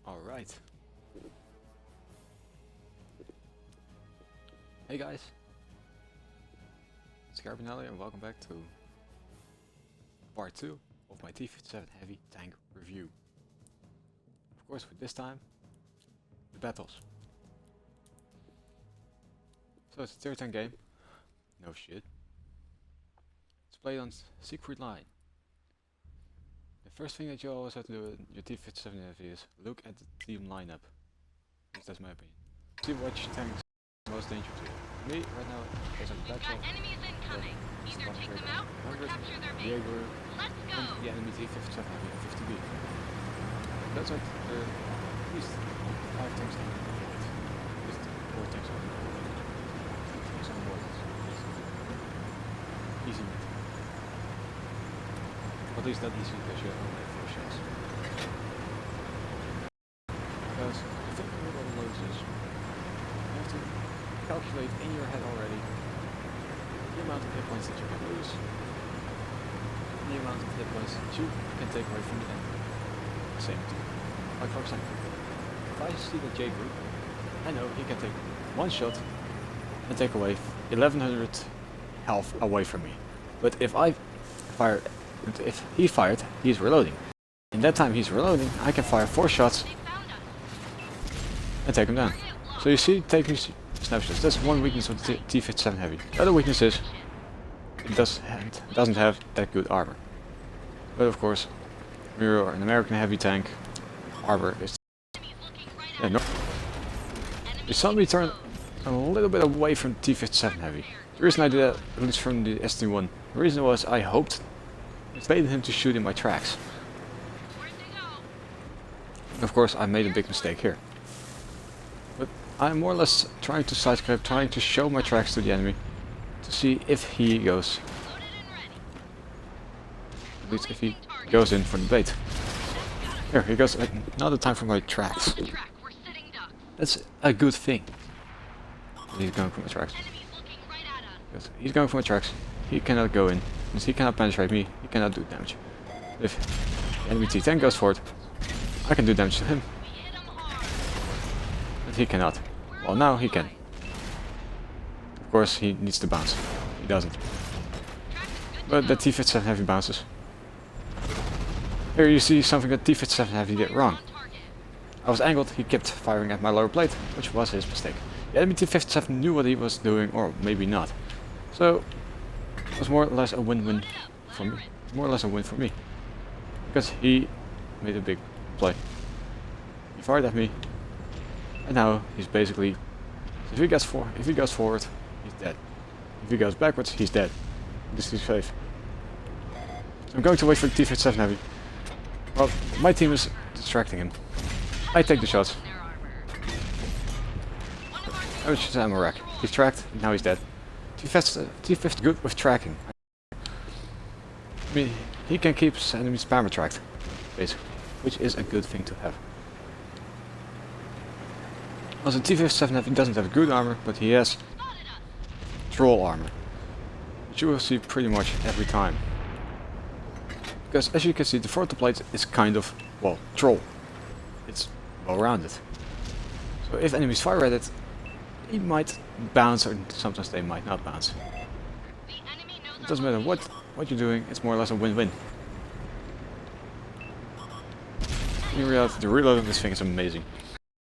Alright. Hey guys, it's Carbonelli and welcome back to part 2 of my t57 heavy tank review. Of course, with this time, the battles. So it's a tier 10 game. No shit. It's played on Siegfried Line. The first thing that you always have to do in your t57 heavy is look at the team lineup. At least that's my opinion. See which tanks are most dangerous to you. Me, right now, there's a battle. Enemies incoming. Either take them out or capture their base. Let's go. And the enemy t57 heavy 50B. That's like at least 5 tanks on the board. At least 4 tanks on the board. 2 tanks on the board. Easy meat. At least that easy because you only have 4 shots. Because the thing with all the loads is you have to calculate in your head already the amount of hit points that you can lose, and the amount of hit points that you can take away from the enemy. Same too. Like for example, if I see the J group, I know he can take one shot and take away 1100 health away from me. But if he fired, he's reloading. In that time he's reloading, I can fire 4 shots and take him down. So you see, taking snapshots, that's one weakness of the t57 heavy. The other weakness is it doesn't have that good armor. But of course, when you're an American heavy tank, armor is... Yeah, no. You saw me turn a little bit away from t57 heavy. The reason I did that, at least from the ST1, the reason was I hoped, expected him to shoot in my tracks. And of course I made a big mistake here. But I'm more or less trying to sidescrape, trying to show my tracks to the enemy, to see if he goes, at least if he goes in for the bait. Here, he goes, like, now the time for my tracks. That's a good thing. He's going for my tracks. Because he's going for my tracks, he cannot go in, since he cannot penetrate me, he cannot do damage. If the enemy T10 goes for it, I can do damage to him. But he cannot. Well, now he can. Of course, he needs to bounce. He doesn't. But the t57 heavy bounces. Here you see something that t57 heavy did wrong. I was angled, he kept firing at my lower plate, which was his mistake. The enemy t57 knew what he was doing, or maybe not. So, it was more or less a win-win for me. More or less a win for me. Because he made a big play. He fired at me. And now he's basically, if he goes forward, he's dead. If he goes backwards, he's dead. This is safe. So I'm going to wait for the t57 heavy. Well, my team is distracting him. I take the shots. I was just ammo rack. He's tracked, now he's dead. T50 good with tracking. I mean, he can keep his enemies spammer tracked, basically, which is a good thing to have. Also, t57 heavy doesn't have good armor, but he has troll armor, which you will see pretty much every time. Because as you can see, the frontal plate is kind of, well, troll. It's well rounded. So if enemies fire at it, he might bounce, or sometimes they might not bounce. It doesn't matter what you're doing, it's more or less a win-win. In reality, the reload of this thing is amazing.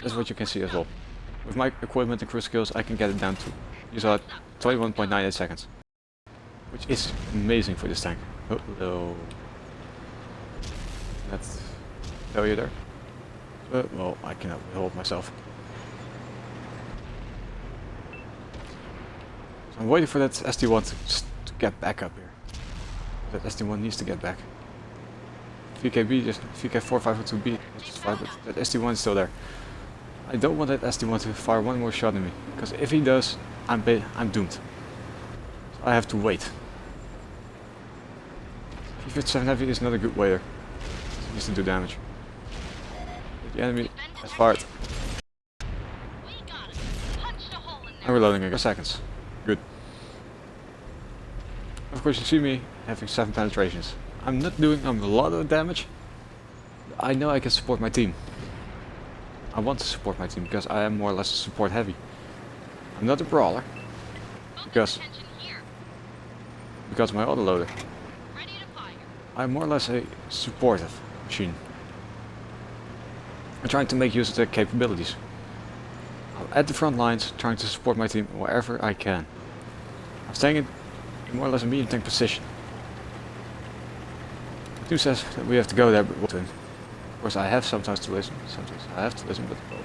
That's what you can see as well. With my equipment and crew skills, I can get it down to, you saw it, 21.98 seconds. Which is amazing for this tank. Uh-oh. That's failure there. But, well, I cannot hold myself. So I'm waiting for that ST1 to get back up here. That ST1 needs to get back. VKB, just VK4502B, that's just fine, but that ST1 is still there. I don't want that ST1 to fire one more shot at me, because if he does, I'm doomed. So I have to wait. t57 heavy is not a good waiter. He needs to do damage. But the enemy has fired. I'm reloading again. Seconds. Good. Of course you see me having 7 penetrations. I'm not doing a lot of damage. I know I can support my team. I want to support my team because I am more or less support heavy. I'm not a brawler because of my autoloader. I'm more or less a supportive machine. I'm trying to make use of their capabilities. I'm at the front lines trying to support my team wherever I can. I'm staying in more or less a medium tank position. The team says that we have to go there, but of course I have sometimes to listen, sometimes I have to listen, but well,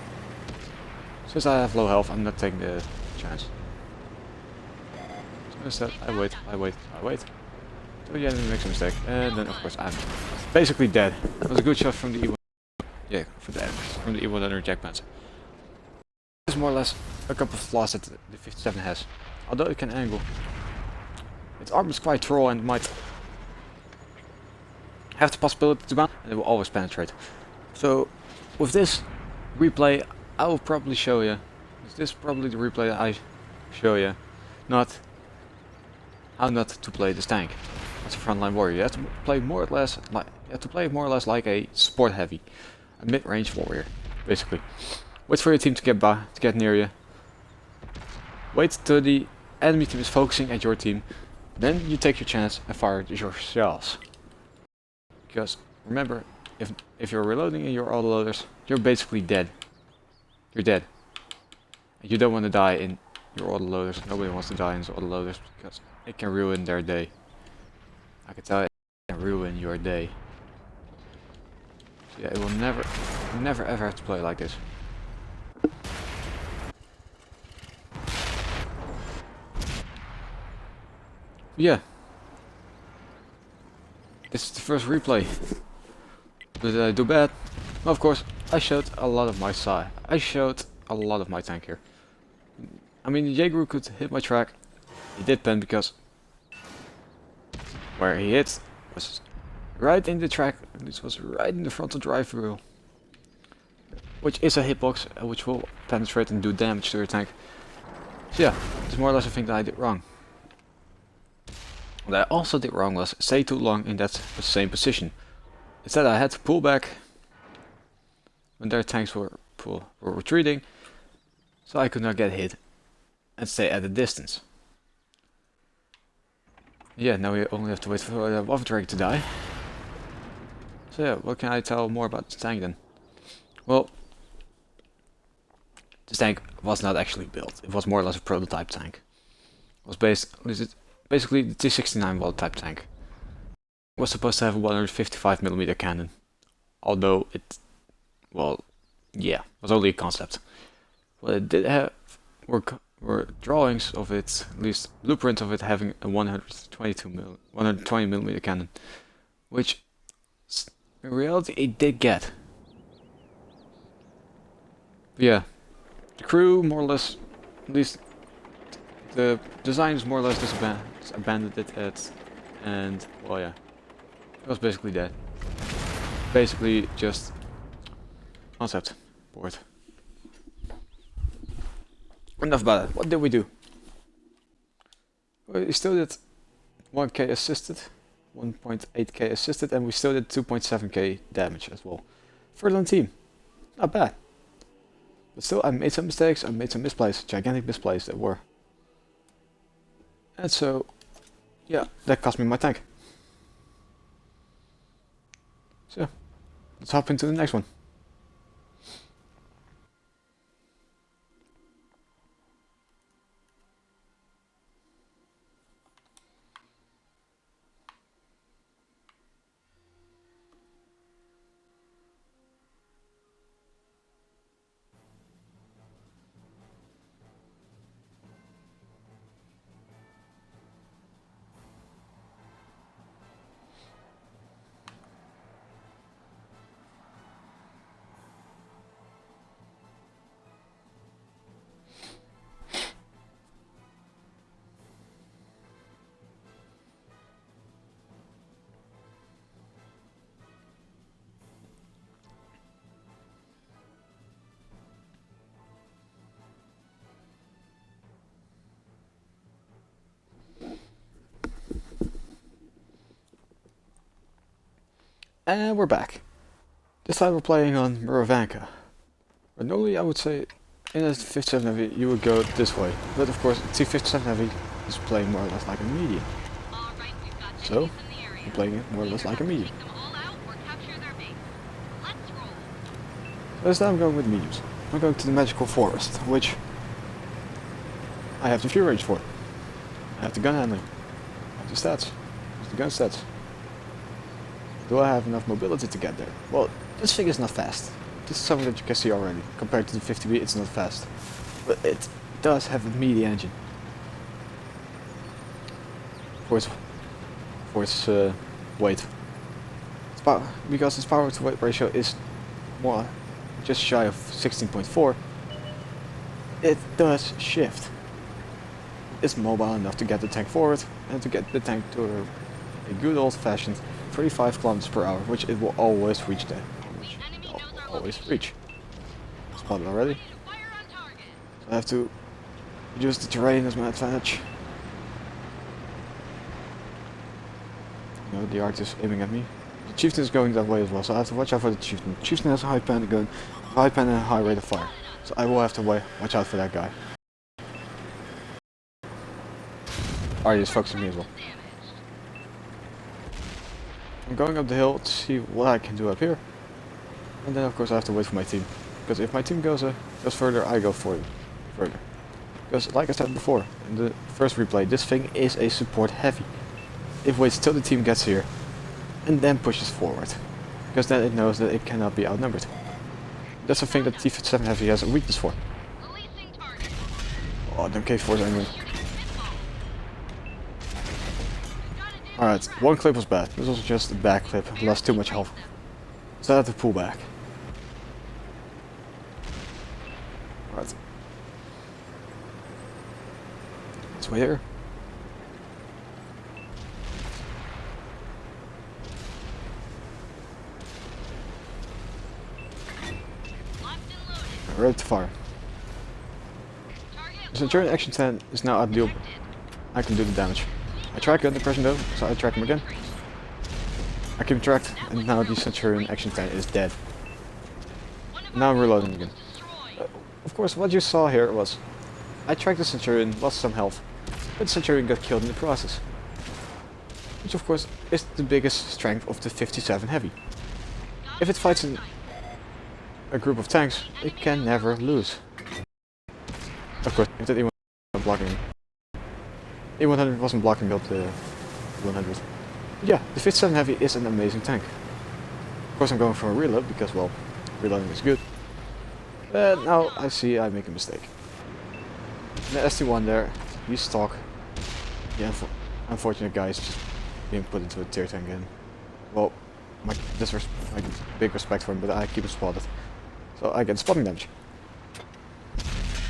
since I have low health I'm not taking the chance. So instead I wait. Till the enemy makes a mistake, and then of course I'm basically dead. That was a good shot from the E1. Yeah, from the E1 under Jackpants. This is more or less a couple of flaws that the 57 has. Although it can angle, its armor is quite troll and might have the possibility to bounce, and it will always penetrate. So with this replay I will probably show you. Is this probably the replay that I show you? Not how not to play this tank. As a frontline warrior, you have to play more or less like a support heavy, a mid-range warrior, basically. Wait for your team to get near you. Wait till the enemy team is focusing at your team, then you take your chance and fire yourselves. Because remember, if you're reloading in your autoloaders, you're basically dead. You're dead. And you don't want to die in your autoloaders. Nobody wants to die in his autoloaders because it can ruin their day. I can tell you, it can ruin your day. So yeah, it will never ever have to play like this. Yeah. This is the first replay. Did I do bad? Well, of course, I showed a lot of my side. I showed a lot of my tank here. I mean, the Jaeger could hit my track. He did pen because where he hit was right in the track. This was right in the frontal drive wheel, which is a hitbox, which will penetrate and do damage to your tank. So yeah, it's more or less a thing that I did wrong. What I also did wrong was stay too long in that same position. Instead I had to pull back when their tanks were retreating, so I could not get hit and stay at a distance. Yeah, now we only have to wait for the Waffen Drake to die. So yeah, what can I tell more about this tank then? Well, this tank was not actually built. It was more or less a prototype tank. It was basically the t59 wall type tank. It was supposed to have a 155mm cannon. Although it, well, yeah, was only a concept. What it did have were drawings of it, at least blueprint of it having a 120mm cannon, which in reality it did get. But yeah, the crew more or less, at least the design is more or less abandoned it at, and well yeah, it was basically dead. Basically just concept board. Enough about it. What did we do? We still did 1k assisted, 1.8k assisted, and we still did 2.7k damage as well. Further team. Not bad. But still, I made some mistakes, I made some misplays, gigantic misplays that were. And so, yeah, that cost me my tank. So, let's hop into the next one. And we're back. This time we're playing on Muravanka. But normally I would say in a 57 heavy you would go this way. But of course t57 heavy is playing more or less like a medium. So I'm playing it more or less like a medium. So this time I'm going with mediums. I'm going to the magical forest, which I have the fuel range for. I have the gun handling. I have the stats. I have the gun stats. Do I have enough mobility to get there? Well, this thing is not fast. This is something that you can see already. Compared to the 50B, it's not fast. But it does have a meaty engine. For its weight. Because its power to weight ratio is more just shy of 16.4, it does shift. It's mobile enough to get the tank forward and to get the tank to a good old-fashioned 35 kilometers per hour, which it will always reach that. Which it will always reach. Spotted already. So I have to use the terrain as my advantage. No, the arc is aiming at me. The chieftain is going that way as well, so I have to watch out for the chieftain. The chieftain has a high pen gun, high pen and a high rate of fire. So I will have to watch out for that guy. Artie is focusing me as well. I'm going up the hill to see what I can do up here. And then of course I have to wait for my team. Because if my team goes further, I go further. Because like I said before, in the first replay, this thing is a support heavy. It waits till the team gets here and then pushes forward. Because then it knows that it cannot be outnumbered. That's the thing that t57 heavy has a weakness for. Oh, them K4s are angry. Alright, one clip was bad. This was just a back clip. I lost too much health. So I had to pull back. Alright. Let's wait here. Ready to fire. The Centurion Action 10 is now ideal. I can do the damage. I track under pressure though, so I track him again. I keep him tracked, and now the Centurion Action 10 is dead. Now I'm reloading again. Of course, what you saw here was, I tracked the Centurion, lost some health, but the Centurion got killed in the process. Which of course is the biggest strength of the 57 heavy. If it fights in a group of tanks, it can never lose. Of course, if that E100 wasn't blocking, E100 wasn't blocking up the 100. But yeah, the 57 heavy is an amazing tank. Of course I'm going for a reload because, well, reloading is good. But now I see I make a mistake. The ST1 there, he's stock. The unfortunate guy is just being put into a tier tank again. Well, my big respect for him, but I keep him spotted. So I get spotting damage.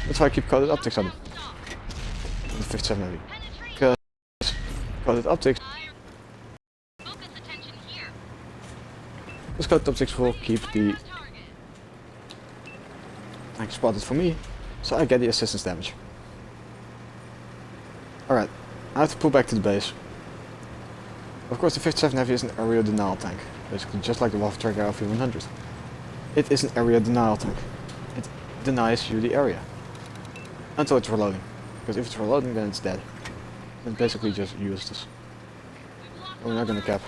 That's why I keep coded optics on him. On the 57 heavy. Because coded optics will keep the tank spotted for me, so I get the assistance damage. Alright, I have to pull back to the base. Of course the 57 heavy is an area denial tank, basically just like the Waffentrager LV100. It is an area denial tank. It denies you the area. Until it's reloading. Because if it's reloading then it's dead. It's basically just useless. We're not gonna cap.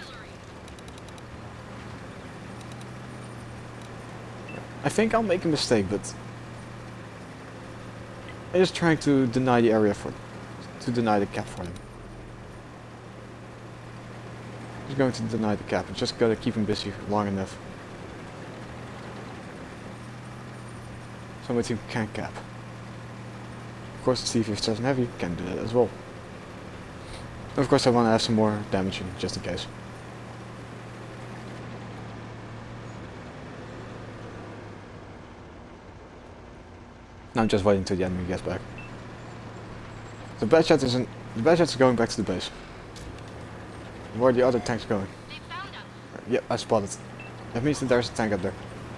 I think I'll make a mistake, but I'm just trying to deny the area to deny the cap for them. Just going to deny the cap. I'm just gotta keep him busy long enough. So my team can cap. Of course the t57 heavy can do that as well. And of course I want to have some more damage in, just in case. Now I'm just waiting till the enemy gets back. The bad shot is going back to the base. Where are the other tanks going? Yep, I spotted. That means that there's a tank up there.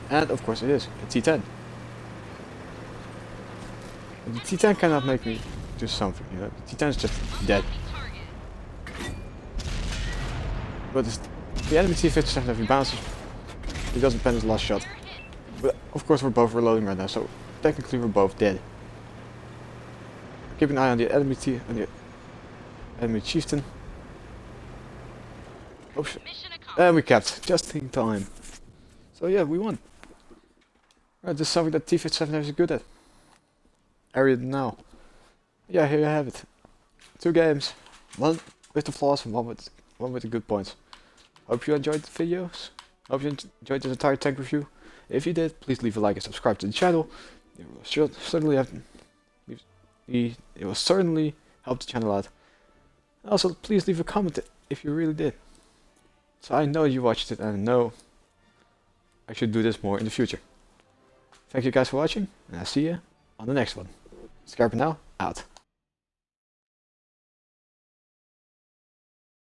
And of course it is, a T10. The T10 cannot make me do something, you know. The T10 is just dead. But the enemy T57 if he bounces, he doesn't pen his last shot. But of course we're both reloading right now, so technically we're both dead. Keep an eye on the enemy chieftain. Oops. And we kept just in time. So yeah, we won. Right, this is something that t57 is good at. Area now. Yeah, here you have it. 2 games. One with the flaws and one with the good points. Hope you enjoyed the videos. Hope you enjoyed this entire tank review. If you did, please leave a like and subscribe to the channel. It will certainly help the channel out. Also, please leave a comment if you really did. So I know you watched it and I know I should do this more in the future. Thank you guys for watching, and I'll see you on the next one. Scarpa now, out.